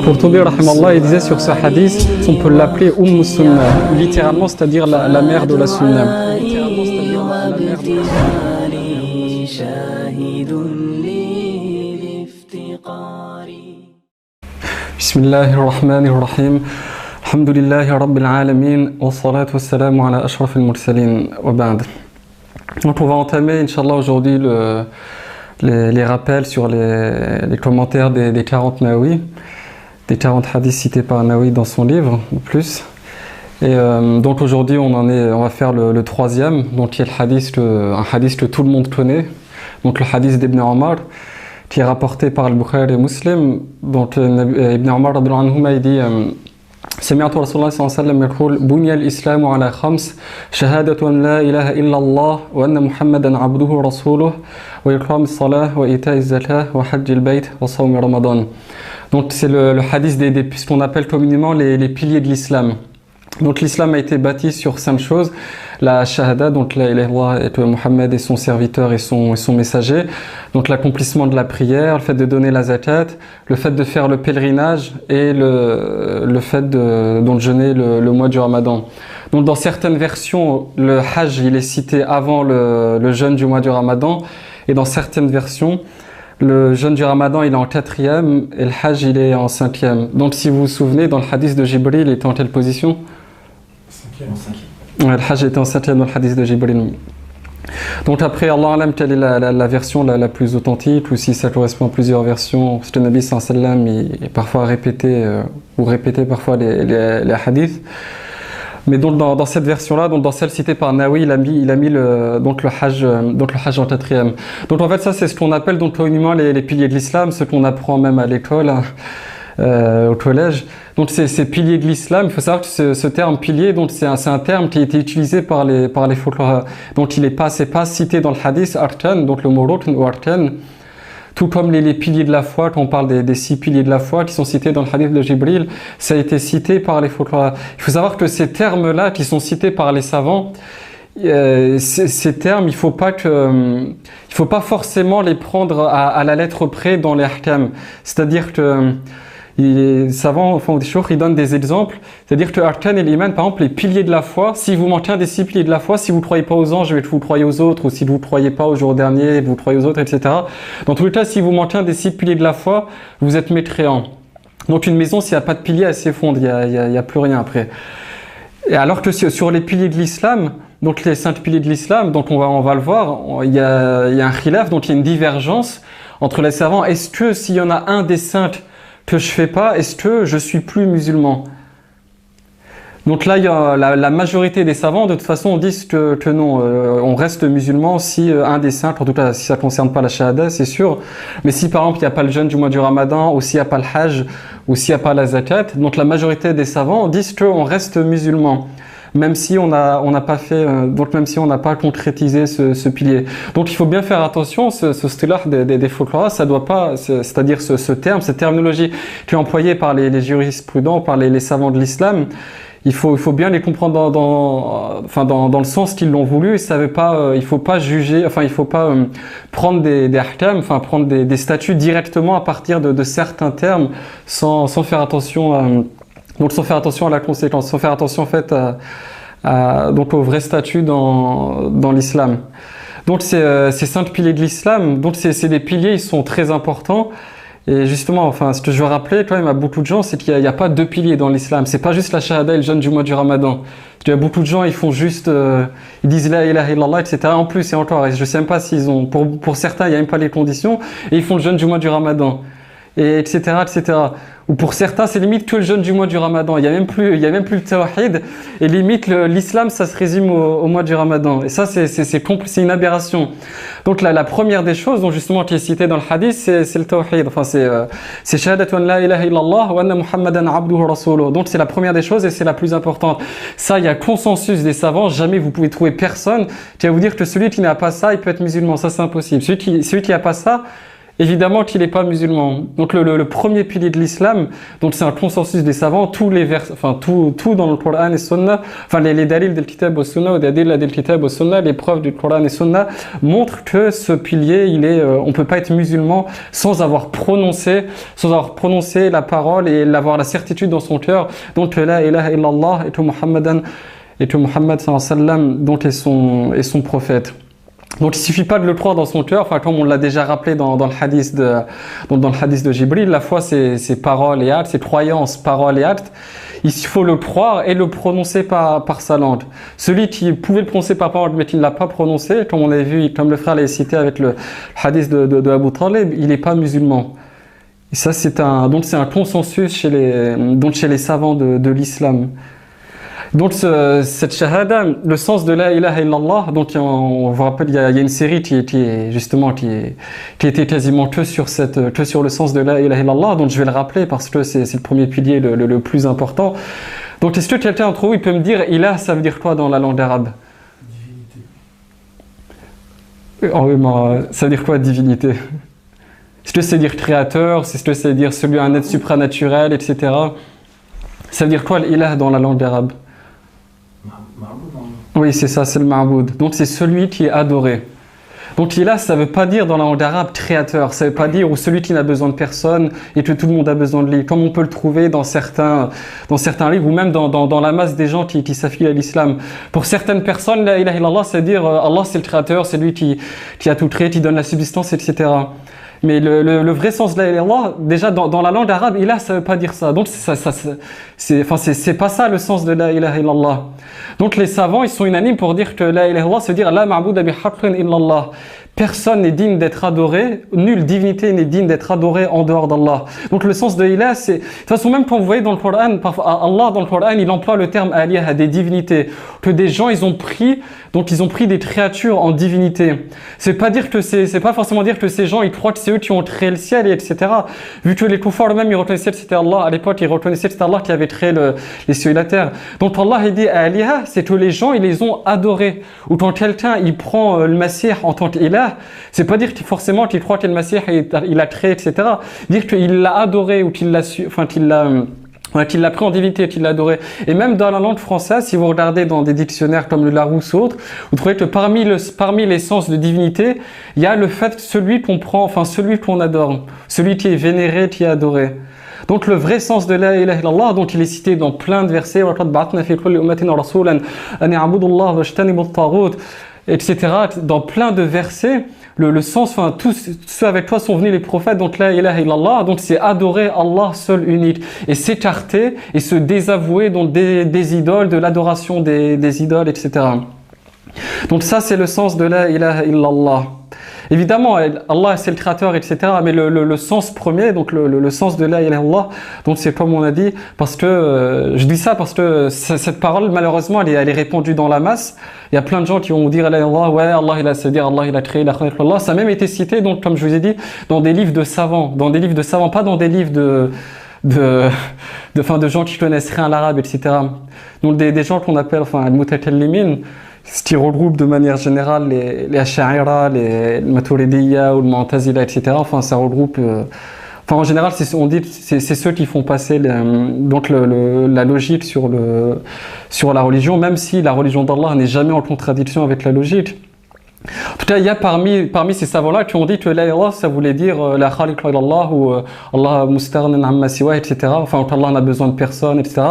Qurtubi, rahimallah, il disait sur ce hadith, on peut l'appeler Sunnah, littéralement, c'est-à-dire la mère de la Sunna. Bismillahirrahmanirrahim. Alhamdulillahi Rabbil Alamin. Wa salatu wa salamu ala ashrafil mursalin. Wa ba'd. Donc on va entamer, Inch'Allah, aujourd'hui les rappels sur les commentaires des 40 Nawawi, des 40 hadiths cités par Nawawi dans son livre, ou plus. Et donc aujourd'hui on va faire le troisième, donc il y a un hadith que tout le monde connaît, donc le hadith d'Ibn Omar, qui est rapporté par le Bukhari et Muslim. Donc Ibn Omar il dit سمعت رسول الله صلى الله عليه وسلم يقول بني الإسلام على خمس شهادة أن لا إله إلا الله وأن محمدا عبده ورسوله وإقام الصلاة وإيتاء الزكاة وحج البيت وصوم رمضان. Donc c'est le hadith ce qu'on appelle communément les piliers de l'islam. Donc l'islam a été bâti sur 5 choses. La shahada, donc la ilaha illallah, et que Mohammed est son serviteur et son messager. Donc l'accomplissement de la prière, le fait de donner la zakat, le fait de faire le pèlerinage et le fait de jeûner le mois du Ramadan. Donc dans certaines versions, le hajj il est cité avant le jeûne du mois du Ramadan, et dans certaines versions, le jeûne du Ramadan il est en 4e et le hajj il est en 5e. Donc si vous vous souvenez, dans le hadith de Jibril, il était en quelle position? Le hajj était en 5e dans le hadith de Jibril. Donc après, Allah alam, quelle est la version la plus authentique, ou si ça correspond à plusieurs versions, parce que le Nabi sallallahu alayhi wa sallam il parfois répétait parfois les hadiths. Mais donc dans cette version-là, donc dans celle citée par Nawawi, il a mis le hajj en 4e. Donc en fait ça c'est ce qu'on appelle donc communément les piliers de l'islam, ce qu'on apprend même à l'école, au collège. Donc ces piliers de l'islam, il faut savoir que ce terme pilier, donc c'est un terme qui a été utilisé par les fuqaha. Donc c'est pas cité dans le hadith arkan, donc le mot rukn ou arkan, tout comme les piliers de la foi, quand on parle des 6 piliers de la foi qui sont cités dans le hadith de Jibril, ça a été cité par les fuqaha. Il faut savoir que ces termes-là qui sont cités par les savants, ces termes, il faut pas forcément les prendre à la lettre près dans les ahkam. C'est-à-dire que les savants font des choses, ils donnent des exemples. C'est-à-dire que arkan et l'iman, par exemple, les piliers de la foi, si vous mangez un des 6 piliers de la foi, si vous ne croyez pas aux anges, vous croyez aux autres, ou si vous ne croyez pas au jour dernier, vous croyez aux autres, etc. Dans tous les cas, si vous mangez un des 6 piliers de la foi, vous êtes mécréant. Donc une maison, s'il n'y a pas de piliers, elle s'effondre, il n'y a plus rien après. Et alors que sur les piliers de l'islam, donc les 5 piliers de l'islam, donc on va le voir, il y a un khilaf, donc il y a une divergence entre les savants. Est-ce que s'il y en a un des 5 que je fais pas, est-ce que je suis plus musulman? Donc là, il y a la majorité des savants, de toute façon, disent que non, on reste musulman si un des 5, en tout cas si ça concerne pas la shahada, c'est sûr. Mais si par exemple il n'y a pas le jeûne du mois du Ramadan, ou s'il n'y a pas le hajj, ou s'il n'y a pas la zakat, donc la majorité des savants disent qu'on reste musulman, même si on n'a pas fait, donc même si on n'a pas concrétisé ce pilier. Donc il faut bien faire attention, ce stilah des fuqaha, ça doit pas, c'est-à-dire ce terme, cette terminologie qui est employée par les jurisprudents, par les savants de l'islam, il faut bien les comprendre dans le sens qu'ils l'ont voulu. Il faut pas juger, il faut pas prendre des ahkam, prendre des statuts directement à partir de certains termes, sans faire attention donc sans faire attention à la conséquence, sans faire attention en fait donc au vrai statut dans l'islam. Donc ces 5 piliers de l'islam, donc c'est des piliers, ils sont très importants. Et justement, ce que je veux rappeler quand même à beaucoup de gens, c'est qu'il n'y a pas 2 piliers dans l'islam. C'est pas juste la shahada et le jeûne du mois du Ramadan. Parce qu'il y a beaucoup de gens, ils font juste, ils disent la ilaha illallah, etc. En plus, et encore, je sais même pas s'ils ont, pour certains, il n'y a même pas les conditions, et ils font le jeûne du mois du Ramadan. Et etc., etc. Ou pour certains, c'est limite que le jeûne du mois du Ramadan. Il y a même plus le tawhid. Et limite, l'islam, ça se résume au mois du Ramadan. Et ça, c'est une aberration. Donc la première des choses, dont justement qui est citée dans le hadith, c'est le tawhid. C'est shahadatu an la ilaha illallah wa anna muhammadan abduhu wa rasuluh. Donc c'est la première des choses et c'est la plus importante. Ça, il y a consensus des savants. Jamais vous pouvez trouver personne qui va vous dire que celui qui n'a pas ça, il peut être musulman. Ça, c'est impossible. Celui qui n'a pas ça, Évidemment qu'il n'est pas musulman. Donc le premier pilier de l'islam, donc c'est un consensus des savants, tout dans le Coran et Sunna, enfin les dalils del Kitab au Sunna ou des adilla del Kitab au Sunna, les preuves du Coran et Sunna montrent que ce pilier, on peut pas être musulman sans avoir prononcé la parole et avoir la certitude dans son cœur, donc la ilaha illallah et que Muhammad sallallahu alayhi wa sallam, donc est son prophète. Donc il suffit pas de le croire dans son cœur, enfin comme on l'a déjà rappelé dans le hadith de Jibril, la foi c'est parole et acte, c'est croyance, parole et acte. Il faut le croire et le prononcer par sa langue. Celui qui pouvait le prononcer par parole mais qui ne l'a pas prononcé, comme on l'a vu, comme le frère l'a cité avec le hadith de Abu Talib, il n'est pas musulman. Et ça c'est un consensus chez les savants de l'islam. Donc cette shahada, le sens de la ilaha illallah, donc on vous rappelle, il y a une série qui était quasiment que sur le sens de la ilaha illallah, donc je vais le rappeler parce que c'est le premier pilier le plus important. Donc est-ce que quelqu'un d'entre vous il peut me dire ilah ça veut dire quoi dans la langue arabe? Divinité. Oh, oui, ça veut dire quoi divinité? Est-ce que c'est dire créateur? Est-ce que c'est dire celui un être supranaturel, etc. Ça veut dire quoi l'ilah dans la langue arabe? Oui, c'est ça, c'est le ma'boud. Donc c'est celui qui est adoré. Donc ilah, ça ne veut pas dire dans la langue arabe créateur, ça ne veut pas dire ou celui qui n'a besoin de personne et que tout le monde a besoin de lui, comme on peut le trouver dans certains livres ou même dans la masse des gens qui s'affilient à l'islam. Pour certaines personnes, la ilaha illallah, c'est dire Allah c'est le créateur, c'est lui qui a tout créé, qui donne la subsistance, etc. Mais le vrai sens de la ilaha illallah, déjà dans la langue arabe, ilah ça veut pas dire ça. Donc c'est pas ça le sens de la ilaha illallah. Donc les savants ils sont unanimes pour dire que la ilaha illallah c'est dire la ma'bouda bi haqqin illallah. Personne n'est digne d'être adoré, nulle divinité n'est digne d'être adorée en dehors d'Allah. Donc le sens de ilah, c'est... De toute façon, même quand vous voyez dans le Coran, parfois Allah dans le Coran, il emploie le terme aliyah, des divinités. Que des gens, ils ont pris des créatures en divinité. C'est pas forcément dire que ces gens, ils croient que c'est eux qui ont créé le ciel, etc. Vu que les kuffars eux-mêmes, ils reconnaissaient que c'était Allah. À l'époque, ils reconnaissaient que c'était Allah qui avait créé les cieux et la terre. Donc Allah, il dit aliyah, c'est que les gens, ils les ont adorés. Ou quand quelqu'un, il prend le Masih en tant qu'ilah, c'est pas dire forcément qu'il croit que le Masih il a créé, etc. Dire qu'il l'a adoré ou qu'il l'a pris en divinité, qu'il l'a adoré. Et même dans la langue française, si vous regardez dans des dictionnaires comme le Larousse ou autres, vous trouvez que parmi les sens de divinité, il y a le fait que celui qu'on adore, celui qui est vénéré, qui est adoré. Donc le vrai sens de la ilaha illallah, donc il est cité dans plein de versets, etc. Dans plein de versets, le sens, tous ceux avec toi sont venus les prophètes, donc la ilaha illallah, donc c'est adorer Allah seul unique, et s'écarter et se désavouer donc des idoles, de l'adoration des idoles, etc. Donc ça c'est le sens de la ilaha illallah. Évidemment, Allah c'est le créateur, etc. Mais le sens premier, donc le sens de la ilaha illallah, donc c'est comme on a dit, parce que je dis ça parce que cette parole malheureusement elle est répandue dans la masse. Il y a plein de gens qui vont dire la ilaha illallah, ouais Allah il a créé la khaliq Allah. Ça a même été cité donc comme je vous ai dit dans des livres de savants, pas dans des livres de gens qui connaissent rien à l'arabe, etc. Donc des gens qu'on appelle al-mutakallimin, ce qui regroupe de manière générale les Ash'a'ira, les Maturidiyya ou le Mu'tazila, etc. Ça regroupe... en général, c'est ceux qui font passer la logique sur la religion, même si la religion d'Allah n'est jamais en contradiction avec la logique. En tout cas, il y a parmi ces savants-là qui ont dit que la ilaha ça voulait dire la khaliq illallah ou Allah mustaghnin amma siwa, etc. Allah n'a besoin de personne, etc.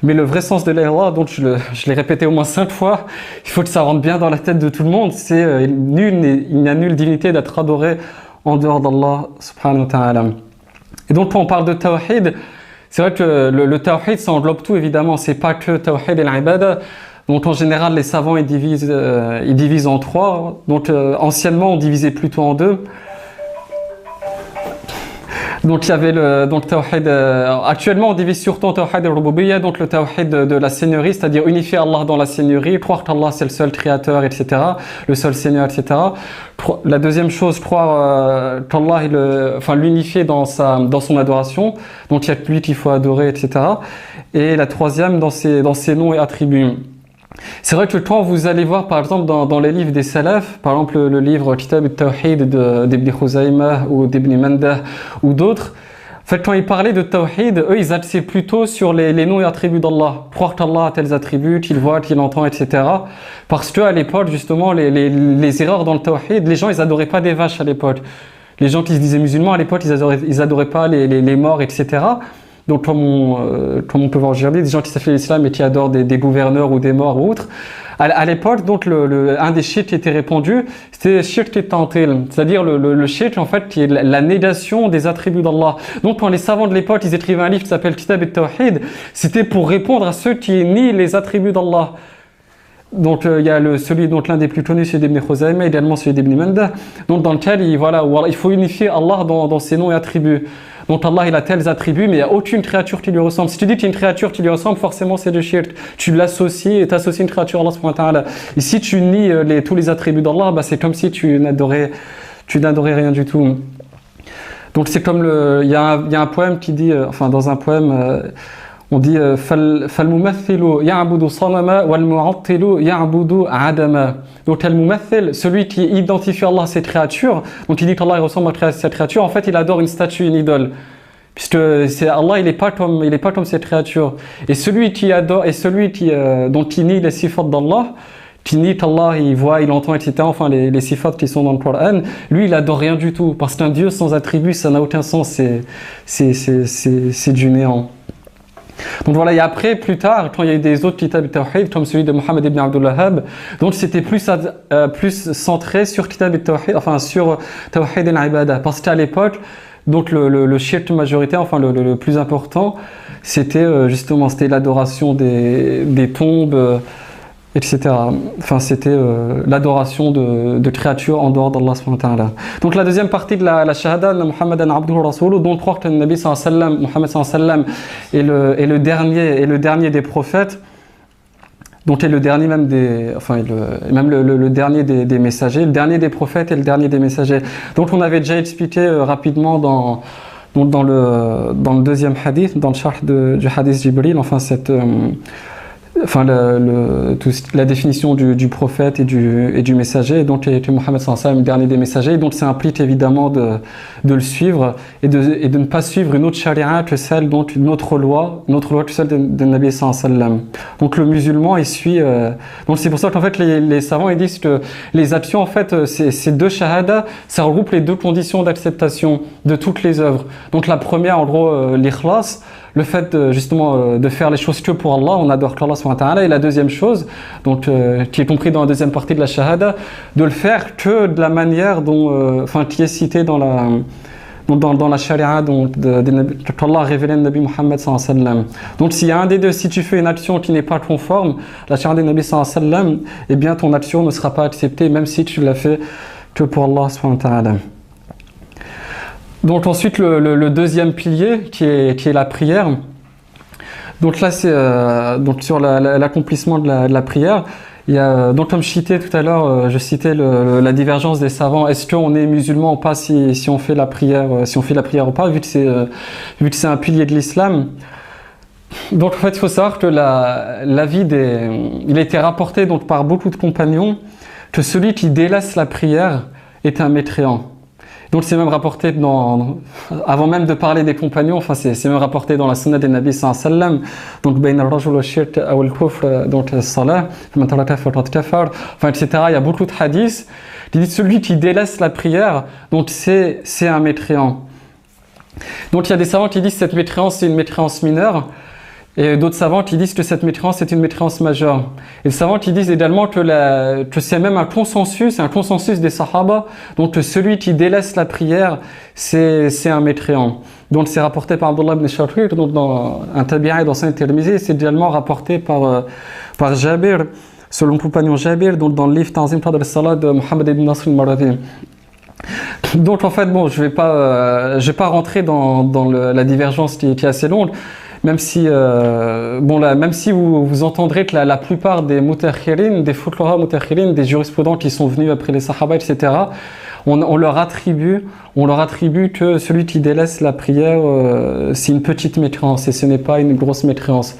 Mais le vrai sens de la ilaha, donc je l'ai répété au moins 5 fois, il faut que ça rentre bien dans la tête de tout le monde, c'est il n'y a nulle divinité d'être adoré en dehors d'Allah subhanahu wa ta'ala. Et donc quand on parle de tawhid, c'est vrai que le tawhid ça englobe tout évidemment, c'est pas que tawhid et l'ibada. Donc en général, les savants ils divisent en 3. Donc anciennement, on divisait plutôt en 2. Donc il y avait le tawhid. Actuellement, on divise surtout en tawhid al-rububiyya, donc le tawhid de la seigneurie, c'est-à-dire unifier Allah dans la seigneurie, croire qu'Allah c'est le seul créateur, etc., le seul seigneur, etc. La deuxième chose, croire qu'Allah l'unifier dans son adoration, donc il y a que lui qu'il faut adorer, etc. Et la troisième, dans ses noms et attributs. C'est vrai que quand vous allez voir, par exemple, dans les livres des salafs, par exemple le livre Kitab al-Tawhid d'Ibn Khuzaymah ou d'Ibn Mandah ou d'autres, en fait, quand ils parlaient de Tawhid, eux, ils axaient plutôt sur les noms et attributs d'Allah. Croire qu'Allah a tels attributs, qu'il voit, qu'il entend, etc. Parce qu'à l'époque, justement, les erreurs dans le Tawhid, les gens, ils adoraient pas des vaches à l'époque. Les gens qui se disaient musulmans à l'époque, ils adoraient pas les morts, etc. Donc, comme on peut voir aujourd'hui, des gens qui s'affilient l'islam et qui adorent des gouverneurs ou des morts ou autres. À l'époque, donc, un des shirks qui était répandu, c'était le shirk qui est tantil, c'est-à-dire le shirk, en fait, qui est la négation des attributs d'Allah. Donc, quand les savants de l'époque, ils écrivaient un livre qui s'appelle Kitab al-Tawhid, c'était pour répondre à ceux qui nient les attributs d'Allah. Donc, il y a l'un des plus connus, celui d'Ibn Khuzaymah, également celui d'Ibn Mandah, donc, dans lequel il faut unifier Allah dans ses noms et attributs. Donc Allah il a tels attributs, mais il n'y a aucune créature qui lui ressemble. Si tu dis qu'il y a une créature qui lui ressemble, forcément c'est du shirk. Tu l'associes et tu associes une créature à Allah subhanahu wa ta'ala. Et si tu nies tous les attributs d'Allah, bah, c'est comme si tu n'adorais rien du tout. Donc c'est comme il y a un poème qui dit, dans un poème, on dit فَالْمُمَثِّلُ يَعْبُدُ صَنَمًا وَالْمُعَطِّلُ يَعْبُدُ عَدَمًا. Donc al-mumathil, celui qui identifie Allah à ses créatures, donc il dit qu'Allah il ressemble à cette créature, en fait il adore une statue, une idole. Puisque Allah il n'est pas comme cette créature. Et celui qui adore, et celui qui nie les sifat d'Allah, qui nie qu'Allah il voit, il entend, etc. Enfin les sifat qui sont dans le Coran, lui il adore rien du tout. Parce qu'un Dieu sans attribut, ça n'a aucun sens, c'est du néant. Donc voilà, et après, plus tard, quand il y a eu des autres Kitab al-Tawhid, comme celui de Mohammed ibn Abdul Wahhab, donc c'était plus centré sur Kitab al-Tawhid, sur Tawhid al-Ibadah. Parce qu'à l'époque, donc le shirk majoritaire, le plus important, c'était justement l'adoration des tombes, etc. C'était l'adoration de créatures en dehors d'Allah subhanahu wa ta'ala. Donc la deuxième partie de la shahada, Muhammadan abduhu rasuluhu, dont croire que le Nabi sallallahu alayhi wa sallam, Muhammad sallallahu alayhi wa sallam est le dernier des prophètes, donc est le dernier même le dernier des messagers, le dernier des prophètes et le dernier des messagers. Donc on avait déjà expliqué rapidement dans le deuxième hadith, dans le sharh du hadith Jibril, la définition du prophète et du messager, et donc que Mohammed sallallahu alayhi wa sallam est le dernier des messagers, donc ça implique évidemment de le suivre et de ne pas suivre une autre charia que celle, donc une autre loi que celle de Nabi sallallahu alayhi wa sallam. Donc le musulman il suit, donc c'est pour ça qu'en fait les savants ils disent que les actions en fait ces deux shahadas ça regroupe les deux conditions d'acceptation de toutes les œuvres. Donc la première en gros l'ikhlas, le fait de faire les choses que pour Allah, on adore qu'Allah subhanahu wa ta'ala, et la deuxième chose, donc qui est compris dans la deuxième partie de la shahada, de le faire que de la manière dont, qui est cité dans la sharia qu'Allah a révélé le Nabi Muhammad sallallahu alayhi wa sallam. Donc s'il y a un des deux, si tu fais une action qui n'est pas conforme la sharia du Nabi sallallahu alayhi wa sallam, eh bien ton action ne sera pas acceptée, même si tu l'as fait que pour Allah subhanahu wa ta'ala. Donc ensuite le deuxième pilier qui est la prière. Donc là c'est donc sur l'accomplissement de la prière. Il y a, donc comme je citais tout à l'heure, je citais la divergence des savants. Est-ce qu'on est musulman ou pas si on fait la prière, ou pas, vu que c'est un pilier de l'islam. Donc en fait il faut savoir que il a été rapporté donc par beaucoup de compagnons que celui qui délaisse la prière est un mécréant. Donc c'est même rapporté avant même de parler des compagnons, c'est même rapporté dans la sunna des Nabi sallallahu alayhi wa sallam. Donc bayna al-rajul wa shirk aw al-kufr, donc salat, man taraka faqad kafar, etc. Il y a beaucoup de hadiths qui disent celui qui délaisse la prière, donc c'est un mécréant. Donc il y a des savants qui disent que cette mécréance c'est une mécréance mineure. Et d'autres savants qui disent que cette mécréance est une mécréance majeure. Et les savants qui disent également que c'est même un consensus des sahaba, donc que celui qui délaisse la prière, c'est un mécréant. Donc c'est rapporté par Abdullah ibn Shaqiq, donc dans un tabi'i dans Sahih Tirmizi, c'est également rapporté par Jabir, selon le compagnon Jabir, donc dans le livre Tanzim Qadr al-Salat de Muhammad ibn Nasr al-Maradi. Donc en fait, je vais pas rentrer dans la divergence qui est assez longue. Même si vous entendrez que la plupart des mutakhirin, des fuqaha mutakhirin, des jurisprudents qui sont venus après les sahaba, etc., on leur attribue que celui qui délaisse la prière, c'est une petite mécréance et ce n'est pas une grosse mécréance.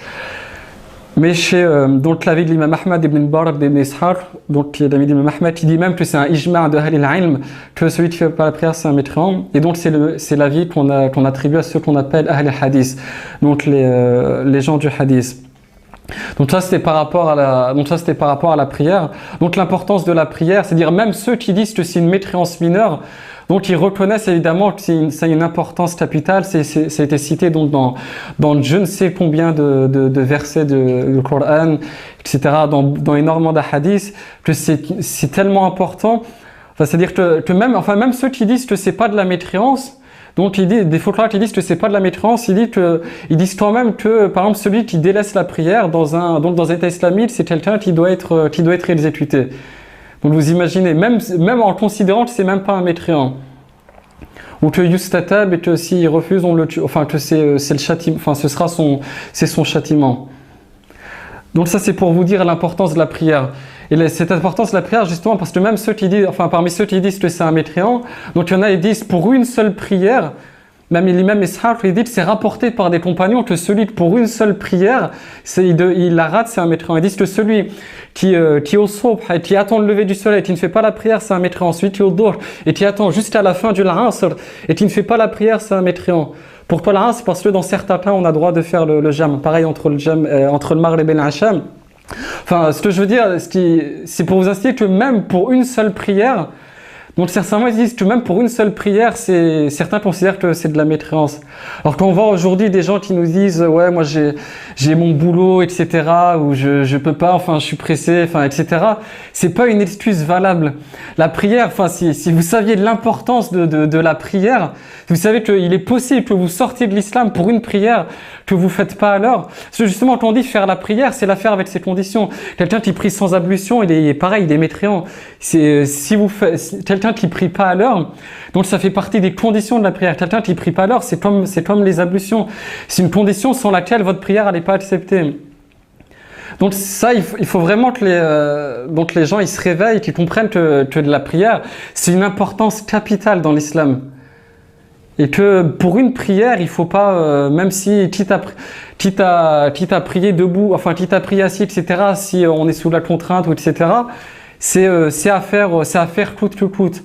Mais chez donc l'avis de l'imam Ahmad ibn Mubarak ibn Ishaq, donc l'avis de l'imam Ahmad, il dit même que c'est un ijma' de Ahl al-Ilm, que celui qui fait pas la prière c'est un mécréant, et donc c'est l'avis qu'on attribue à ceux qu'on appelle Ahl al-Hadith, donc les gens du hadith. Donc ça c'était par rapport à la prière. Donc l'importance de la prière, c'est-à-dire même ceux qui disent que c'est une mécréance mineure, donc ils reconnaissent évidemment que ça a une importance capitale. Ça a été cité donc dans je ne sais combien de versets du Coran, etc., dans énormément d'hadiths, que c'est tellement important. Enfin, c'est-à-dire que même ceux qui disent que c'est pas de la mécréance, donc des folklores qui disent que c'est pas de la mécréance, ils disent quand même que par exemple celui qui délaisse la prière dans un état islamique, c'est quelqu'un qui doit être exécuté. Donc vous imaginez, même en considérant que c'est même pas un mécréant, ou que yustatab, et que s'il refuse on le tue, enfin que c'est le châtiment, enfin c'est son châtiment. Donc ça c'est pour vous dire l'importance de la prière. Et cette importance de la prière justement parce que même parmi ceux qui disent que c'est un mécréant, donc il y en a qui disent pour une seule prière, même l'imam Ishaq il dit que c'est rapporté par des compagnons que celui pour une seule prière, il la rate, c'est un mécréant. Ils disent que celui qui au subh et qui attend le lever du soleil et qui ne fait pas la prière, c'est un mécréant. Ensuite qui au dhuhr et qui attend jusqu'à la fin du l'asr et qui ne fait pas la prière, c'est un mécréant. Pourquoi l'asr? Parce que dans certains cas on a droit de faire le jam. Pareil entre le maghrib et l'isham. Enfin, ce que je veux dire, c'est pour vous inciter que même pour une seule prière, donc certains ils disent que même pour une seule prière, certains considèrent que c'est de la mécréance. Alors qu'on voit aujourd'hui des gens qui nous disent ouais moi j'ai mon boulot etc. ou je peux pas, enfin je suis pressé, enfin etc. C'est pas une excuse valable. La prière, enfin si vous saviez l'importance de la prière, vous savez qu'il est possible que vous sortiez de l'islam pour une prière que vous faites pas à l'heure. Parce que justement quand on dit faire la prière, c'est la faire avec ses conditions. Quelqu'un qui prie sans ablution, il est pareil, il est mécréant. Quelqu'un qui prie pas à l'heure, donc ça fait partie des conditions de la prière. Quelqu'un qui prie pas à l'heure, c'est comme les ablutions. C'est une condition sans laquelle votre prière n'est pas acceptée. Donc ça, il faut vraiment que les gens ils se réveillent, qu'ils comprennent que de la prière, c'est une importance capitale dans l'islam. Et que pour une prière, il faut pas, même si quitte à prier debout, enfin quitte à prier assis, etc., si on est sous la contrainte, ou etc., c'est à faire coûte que coûte.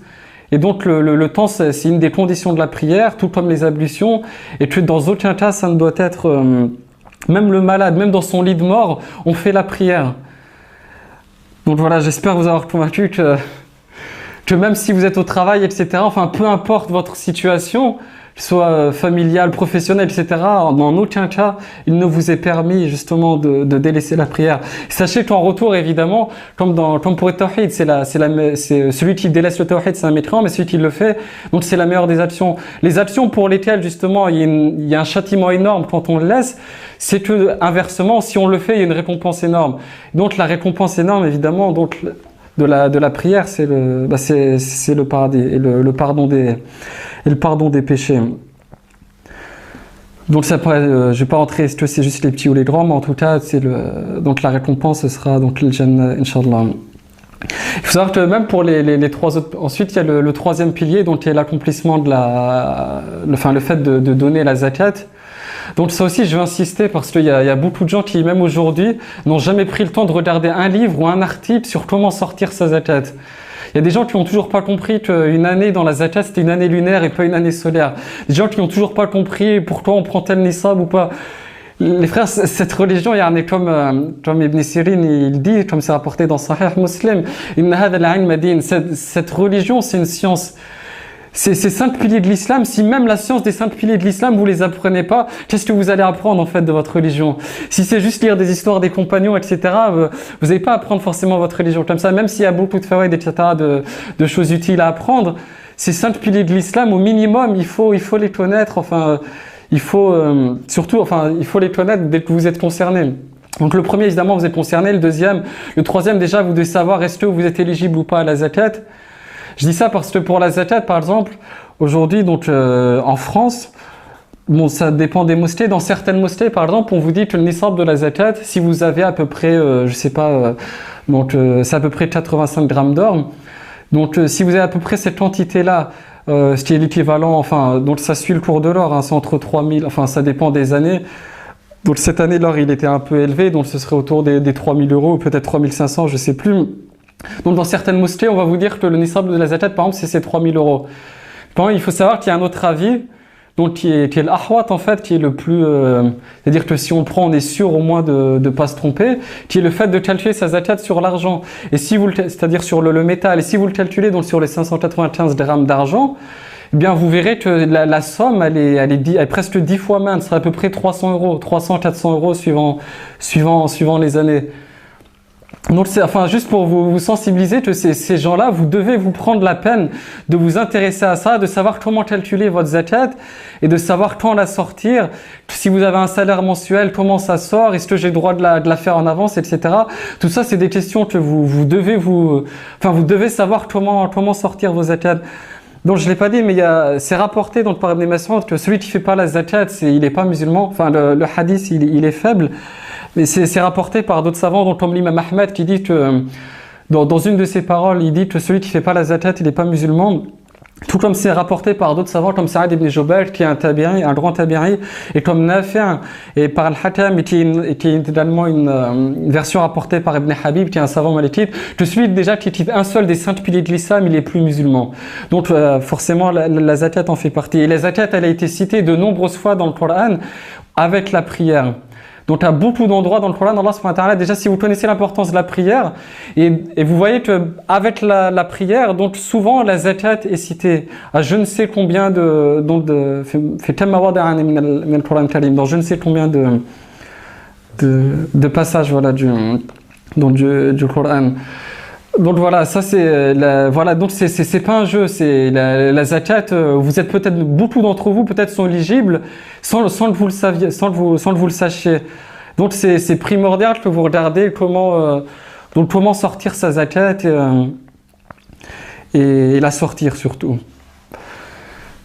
Et donc le temps, c'est une des conditions de la prière, tout comme les ablutions, et que dans aucun cas, ça ne doit être, même le malade, même dans son lit de mort, on fait la prière. Donc voilà, j'espère vous avoir convaincu que même si vous êtes au travail, etc., enfin peu importe votre situation, soit familiale, professionnelle, etc., dans aucun cas, il ne vous est permis justement de délaisser la prière. Sachez qu'en retour, évidemment, comme pour le tawhid, c'est celui qui délaisse le tawhid, c'est un mécréant, mais celui qui le fait, donc c'est la meilleure des actions. Les actions pour lesquelles justement il y a un châtiment énorme quand on le laisse, c'est que inversement, si on le fait, il y a une récompense énorme. Donc la récompense énorme, évidemment, donc de la prière, c'est le paradis et le pardon des péchés. Donc ça, je vais pas rentrer est-ce que c'est juste les petits ou les grands, mais en tout cas donc la récompense ce sera donc le Jannah, Inch'Allah. Il faut savoir que même pour les trois autres, ensuite il y a le troisième pilier, donc il y a l'accomplissement le fait de donner la zakat. Donc ça aussi je vais insister parce qu'il y a beaucoup de gens qui même aujourd'hui n'ont jamais pris le temps de regarder un livre ou un article sur comment sortir sa zakat. Il y a des gens qui n'ont toujours pas compris qu'une année dans la zakat c'était une année lunaire et pas une année solaire. Des gens qui n'ont toujours pas compris pourquoi on prend tel nisab ou pas. Les frères, cette religion, il y en a comme Ibn Sirin, il dit, comme c'est rapporté dans Sahih Muslim, cette religion c'est une science. Ces 5 piliers de l'islam, si même la science des 5 piliers de l'islam, vous les apprenez pas, qu'est-ce que vous allez apprendre en fait de votre religion? Si c'est juste lire des histoires des compagnons, etc., vous n'allez pas apprendre forcément votre religion comme ça, même s'il y a beaucoup de fawaïd, etc., de choses utiles à apprendre. Ces 5 piliers de l'islam, au minimum, il faut les connaître, enfin, il faut les connaître dès que vous êtes concerné. Donc le premier, évidemment, vous êtes concerné, le troisième, déjà, vous devez savoir est-ce que vous êtes éligible ou pas à la zakat. Je dis ça parce que pour la zakat, par exemple, aujourd'hui, donc en France, bon, ça dépend des mosquées. Dans certaines mosquées, par exemple, on vous dit que le nisab de la zakat, si vous avez à peu près, c'est à peu près 85 grammes d'or. Donc, si vous avez à peu près cette quantité-là, ce qui est l'équivalent, enfin, donc ça suit le cours de l'or, hein, c'est entre 3000, enfin, ça dépend des années. Donc cette année, l'or, il était un peu élevé, donc ce serait autour des 3000 euros, peut-être 3500, je ne sais plus. Donc dans certaines mosquées, on va vous dire que le nisab de la zakat, par exemple, c'est ces 3000 euros. Bon, il faut savoir qu'il y a un autre avis, donc qui est l'ahwat en fait, qui est le plus... c'est-à-dire que si on le prend, on est sûr au moins de ne pas se tromper, qui est le fait de calculer sa zakat sur l'argent, et si vous c'est-à-dire sur le métal, et si vous le calculez donc sur les 595 dirhams d'argent, eh bien vous verrez que la somme, elle est presque 10 fois moins, ce sera à peu près 300 euros, 300, 400 euros suivant les années. Donc enfin, juste pour vous sensibiliser que ces gens-là, vous devez vous prendre la peine de vous intéresser à ça, de savoir comment calculer votre zakat et de savoir quand la sortir. Si vous avez un salaire mensuel, comment ça sort, est-ce que j'ai le droit de la faire en avance, etc. Tout ça, c'est des questions que vous devez savoir comment sortir vos zakats. Donc je l'ai pas dit, mais c'est rapporté donc par Ibn Mas'ud que celui qui fait pas la zakat, il est pas musulman. Enfin, le hadith, il est faible. Mais c'est rapporté par d'autres savants, dont comme l'imam Ahmed, qui dit que, dans une de ses paroles, il dit que celui qui ne fait pas la zakat, il n'est pas musulman. Tout comme c'est rapporté par d'autres savants, comme Sa'ad ibn Jubayr, qui est un grand tabi'i, et comme Nafi', et par Al-Hakam, qui est également une version rapportée par Ibn Habib, qui est un savant malikite, que celui déjà qui quitte un seul des 5 piliers de l'islam, il est plus musulman. Donc forcément, la zakat en fait partie. Et la zakat, elle a été citée de nombreuses fois dans le Coran avec la prière. Donc à beaucoup d'endroits dans le Coran, Allah subhanahu wa ta'ala, déjà si vous connaissez l'importance de la prière, et vous voyez qu'avec la prière, donc souvent la zakat est citée à je ne sais combien dans je ne sais combien de passages voilà, du Coran. Donc voilà, ça c'est donc c'est pas un jeu, c'est la zakat. Vous êtes peut-être beaucoup d'entre vous peut-être sont éligibles sans que vous le saviez, sans que vous le sachiez. Donc c'est primordial que vous regardez comment sortir sa zakat et la sortir surtout.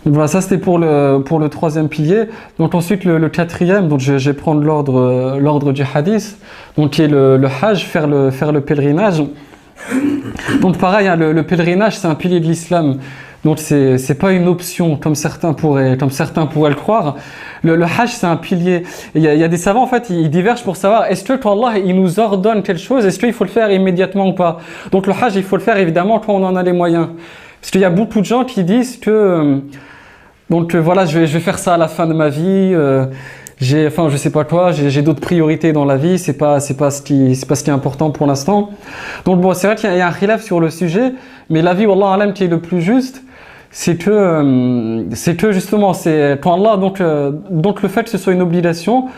Donc voilà, ça c'était pour le troisième pilier. Donc ensuite le quatrième, donc je vais prendre l'ordre du hadith, donc qui est le hajj, faire le pèlerinage. Donc pareil, hein, le pèlerinage c'est un pilier de l'islam, donc c'est pas une option comme certains pourraient le croire. Le hajj c'est un pilier. Il y a des savants en fait, ils divergent pour savoir est-ce que quand Allah il nous ordonne quelque chose, est-ce qu'il faut le faire immédiatement ou pas. Donc le hajj il faut le faire évidemment quand on en a les moyens, parce qu'il y a beaucoup de gens qui disent que voilà je vais faire ça à la fin de ma vie. Je sais pas quoi, j'ai d'autres priorités dans la vie, c'est pas ce qui est important pour l'instant. Donc bon, c'est vrai qu'il y a un khilaf sur le sujet, mais l'avis wallah alam qui est le plus juste, c'est que justement c'est quand Allah donc le fait que ce soit une obligation,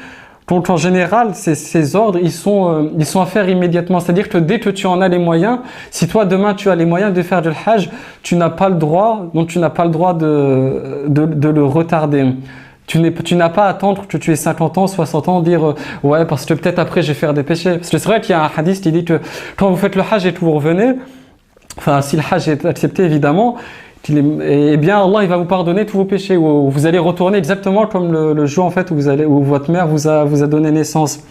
donc en général ces ordres ils sont à faire immédiatement, c'est-à-dire que dès que tu en as les moyens, si toi demain tu as les moyens de faire du hajj, tu n'as pas le droit de le retarder. Tu n'as pas à attendre que tu aies 50 ans, 60 ans, dire ouais parce que peut-être après je vais faire des péchés. Parce que c'est vrai qu'il y a un hadith qui dit que quand vous faites le hajj et que vous revenez, enfin si le hajj est accepté évidemment, eh bien Allah il va vous pardonner tous vos péchés, ou vous allez retourner exactement comme le jour en fait où votre mère vous a donné naissance.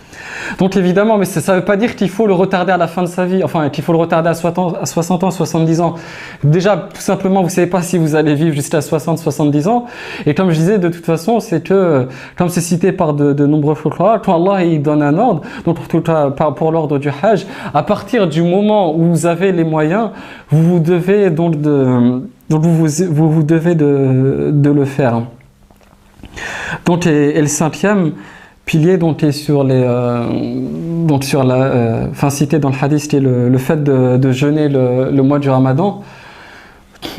Donc évidemment, mais ça ne veut pas dire qu'il faut le retarder à la fin de sa vie, enfin qu'il faut le retarder à 60 ans, 70 ans. Déjà, tout simplement, vous ne savez pas si vous allez vivre jusqu'à 60, 70 ans. Et comme je disais, de toute façon, c'est que, comme c'est cité par de nombreux fuqaha, quand Allah il donne un ordre, donc pour l'ordre du hajj, à partir du moment où vous avez les moyens, vous devez de le faire. Donc, et le cinquième pilier donc est sur cité dans le hadith, qui est le fait de jeûner le mois du Ramadan.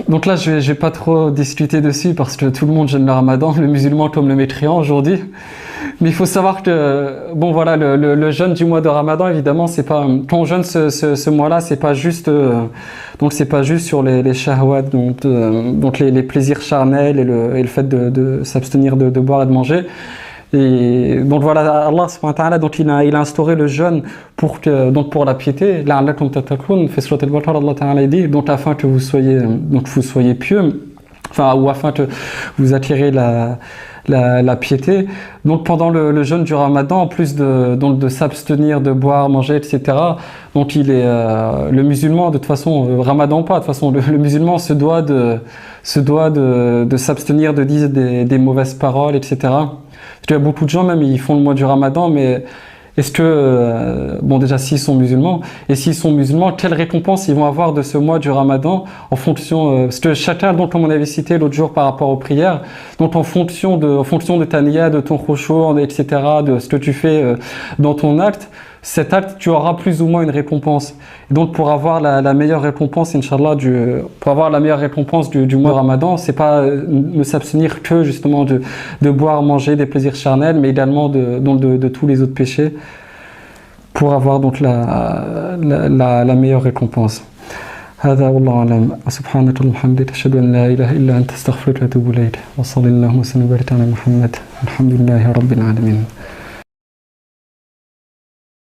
Donc là je vais pas trop discuter dessus parce que tout le monde jeûne le Ramadan, le musulman comme le mécréant aujourd'hui. Mais il faut savoir que bon voilà, le jeûne du mois de Ramadan, évidemment c'est pas quand on jeûne ce mois-là, c'est pas juste donc c'est pas juste sur les shahwat, donc les plaisirs charnels et le fait de s'abstenir de boire et de manger. Et donc voilà, Allah subhanahu wa ta'ala, donc il a instauré le jeûne pour la piété. La'allakum tattaqun, fi surat al-Baqarah, Allah ta'ala dit, donc afin que vous soyez pieux, enfin ou afin que vous attirez la piété. Donc pendant le jeûne du Ramadan, en plus de s'abstenir de boire, manger, etc. Donc le musulman de toute façon, Ramadan pas, de toute façon le musulman se doit de s'abstenir de dire des mauvaises paroles, etc. Tu as beaucoup de gens même, ils font le mois du Ramadan, mais est-ce que, bon déjà s'ils sont musulmans, et s'ils sont musulmans, quelle récompense ils vont avoir de ce mois du Ramadan en fonction, parce que chacun, donc comme on avait cité l'autre jour par rapport aux prières, donc en fonction de ta niya, de ton khushu', etc., de ce que tu fais dans ton acte, cet acte, tu auras plus ou moins une récompense. Et donc pour avoir la meilleure récompense, Inch'Allah, pour avoir la meilleure récompense du mois Ramadan, c'est pas ne s'abstenir que justement de boire, manger des plaisirs charnels, mais également de tous les autres péchés, pour avoir donc la meilleure récompense. هذا والله أعلم سبحانك اللهم وبحمدك أشهد أن لا إله إلا أنت أستغفرك وأتوب إليك وصلى اللهم وسلم وبارك على محمد الحمد لله رب العالمين